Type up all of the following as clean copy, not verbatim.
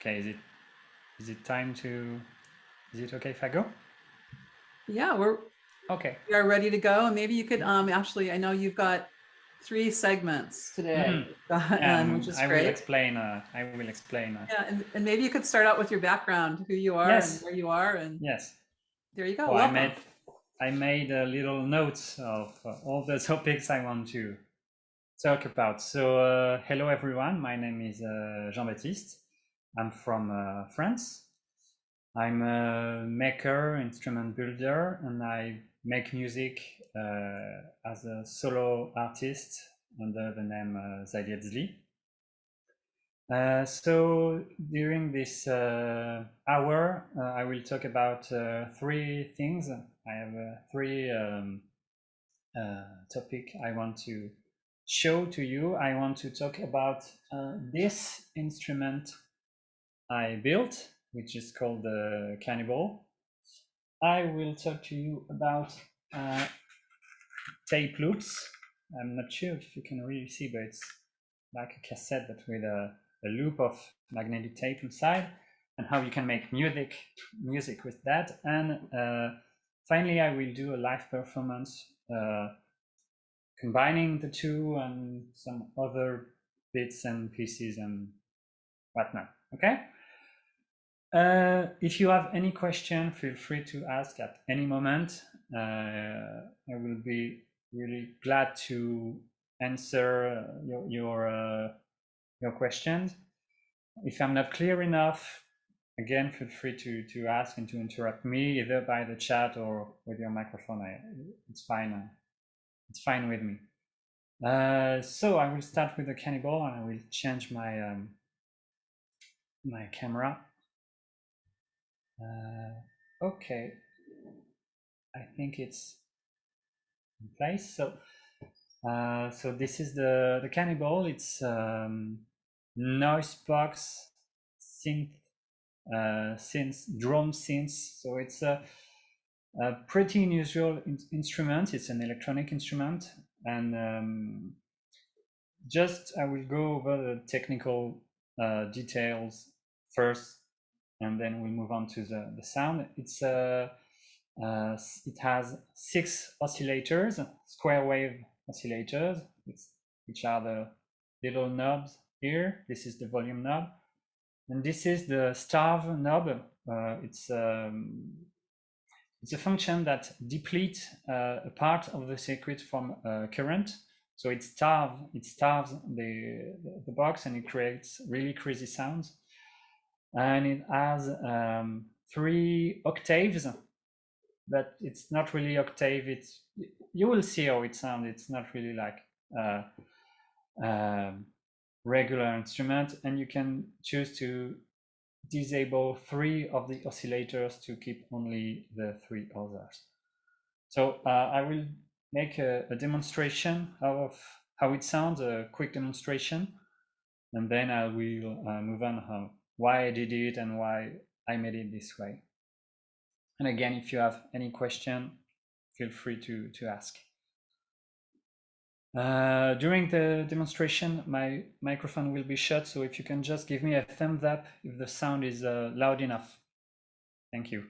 Okay, is it time to? Is it okay if I go? Yeah, we are ready to go. And maybe you could actually, I know you've got 3 segments today, Yeah, which is I will great. explain. I will explain. Yeah, and maybe you could start out with your background, who you are and Yes, where you are, and yes. there you go. So Welcome. I made a little notes of all the topics I want to talk about. So hello everyone. My name is Jean-Baptiste. I'm from France. I'm a maker, instrument builder, and I make music as a solo artist under the name Zaliedzli. So during this hour, I will talk about 3 things. I have 3 topic I want to show to you. I want to talk about this instrument I built, which is called the Cannibal. I will talk to you about tape loops. I'm not sure if you can really see, but it's like a cassette, but with a loop of magnetic tape inside, and how you can make music with that. And finally, I will do a live performance combining the two and some other bits and pieces and whatnot. Okay. If you have any question, feel free to ask at any moment. I will be really glad to answer your questions. If I'm not clear enough, again, feel free to ask and to interrupt me either by the chat or with your microphone. It's fine. It's fine with me. So I will start with the Cannibal, and I will change my my camera. Okay, I think it's in place. So so this is the Cannibal. It's noise box synth drum synth. So it's a pretty unusual instrument. It's an electronic instrument, and just I will go over the technical details first, and then we'll move on to the sound. It has 6 oscillators, square wave oscillators, which are the little knobs here. This is the volume knob, and this is the starve knob. It's a function that depletes a part of the circuit from current. So it starves the box, and it creates really crazy sounds. And it has 3 octaves, but it's not really octave. You will see how it sounds. It's not really like regular instrument, and you can choose to disable 3 of the oscillators to keep only the 3 others. So I will make a demonstration of how it sounds, a quick demonstration, and then I will move on why I did it and why I made it this way. And again, if you have any question, feel free to ask. During the demonstration, my microphone will be shut, so if you can just give me a thumbs up if the sound is loud enough. Thank you.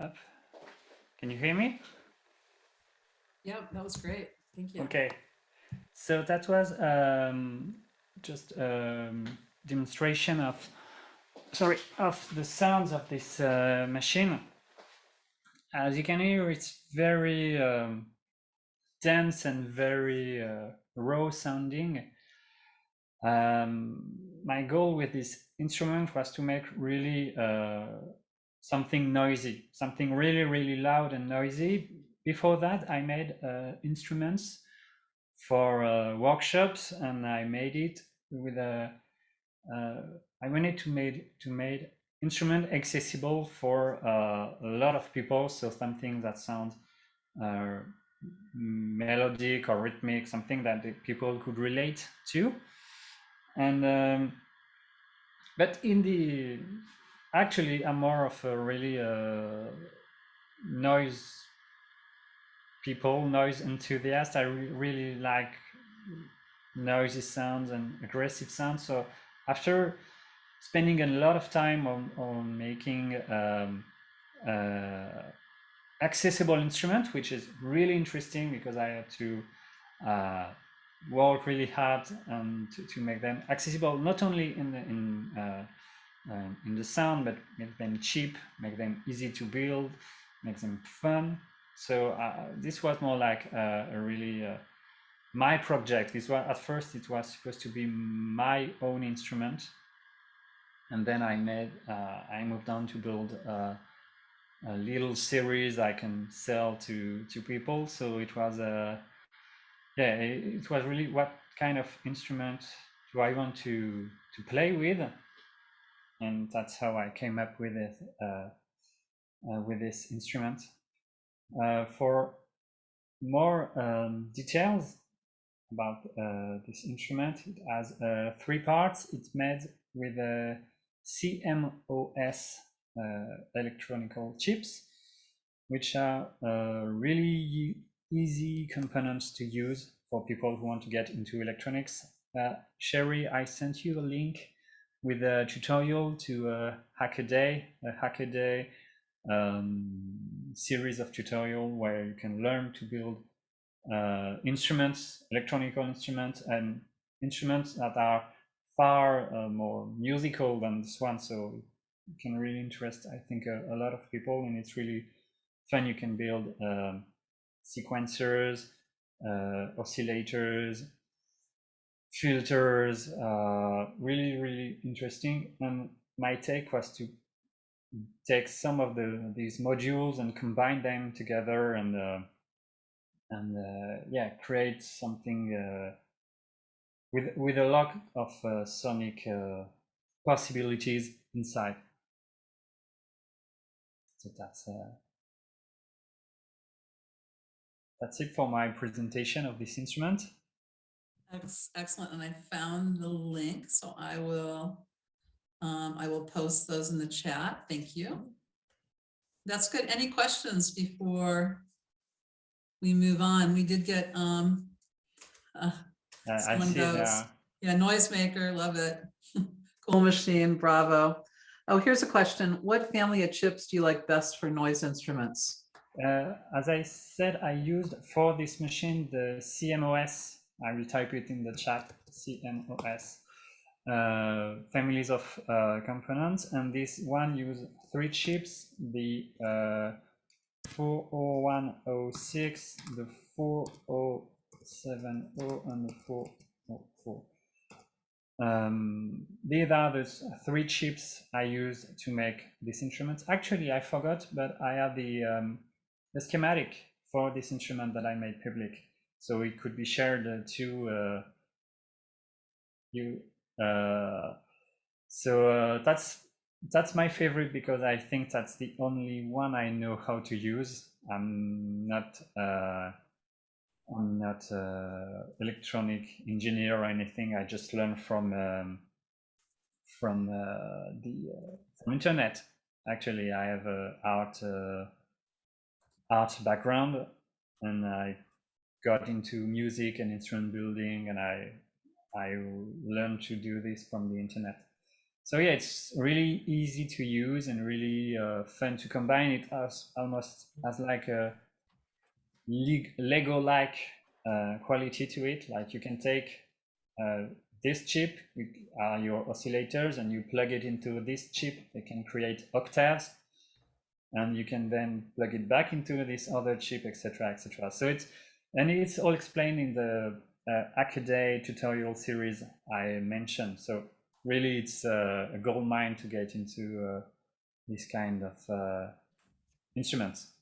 Up. Can you hear me? Yep, that was great. Thank you. Okay, so that was just demonstration of the sounds of this machine. As you can hear, it's very dense and very raw sounding. My goal with this instrument was to make really something noisy, something really, really loud and noisy. Before that, I made instruments for workshops, and I made it with a. I wanted to make instrument accessible for a lot of people, so something that sounds melodic or rhythmic, something that the people could relate to. And but in the actually, I'm more of a really noise enthusiast. I really like noisy sounds and aggressive sounds. So after spending a lot of time on making accessible instrument, which is really interesting because I had to work really hard to make them accessible, not only in the sound, but make them cheap, make them easy to build, make them fun. So this was more like a really my project. This was, at first it was supposed to be my own instrument, and then I moved on to build a little series I can sell to people. So it was yeah, it was really what kind of instrument do I want to play with, and that's how I came up with it with this instrument. For more details about this instrument, it has 3 parts. It's made with a CMOS electronical chips, which are really easy components to use for people who want to get into electronics. Sherry, I sent you a link with a tutorial to a Hackaday series of tutorial where you can learn to build instruments, electronical instruments, and instruments that are far more musical than this one. So it can really interest, I think, a lot of people, and it's really fun. You can build sequencers, oscillators, filters, really interesting. And my take was to take some of these modules and combine them together and yeah, create something with a lot of sonic possibilities inside. So that's it for my presentation of this instrument. Excellent, and I found the link, so I will post those in the chat. Thank you. That's good. Any questions before we move on? We did get someone goes, yeah, noisemaker, love it. Cool machine, bravo. Oh, here's a question. What family of chips do you like best for noise instruments? As I said, I used for this machine the CMOS. I will type it in the chat, CMOS. Families of components, and this one use 3 chips, the 40106, the 4070, and the 404. These are the 3 chips I use to make this instrument. Actually, I forgot, but I have the schematic for this instrument that I made public, so it could be shared to you. So that's my favorite, because I think that's the only one I know how to use. I'm not electronic engineer or anything. I just learned from internet. Actually, I have a art background, and I got into music and instrument building, and I learned to do this from the internet. So yeah, it's really easy to use and really fun to combine. It as almost as like a Lego-like quality to it. Like you can take this chip, your oscillators, and you plug it into this chip. It can create octaves, and you can then plug it back into this other chip, etc., etc. So it's all explained in the Hackaday tutorial series I mentioned. So really, it's a gold mine to get into this kind of instruments.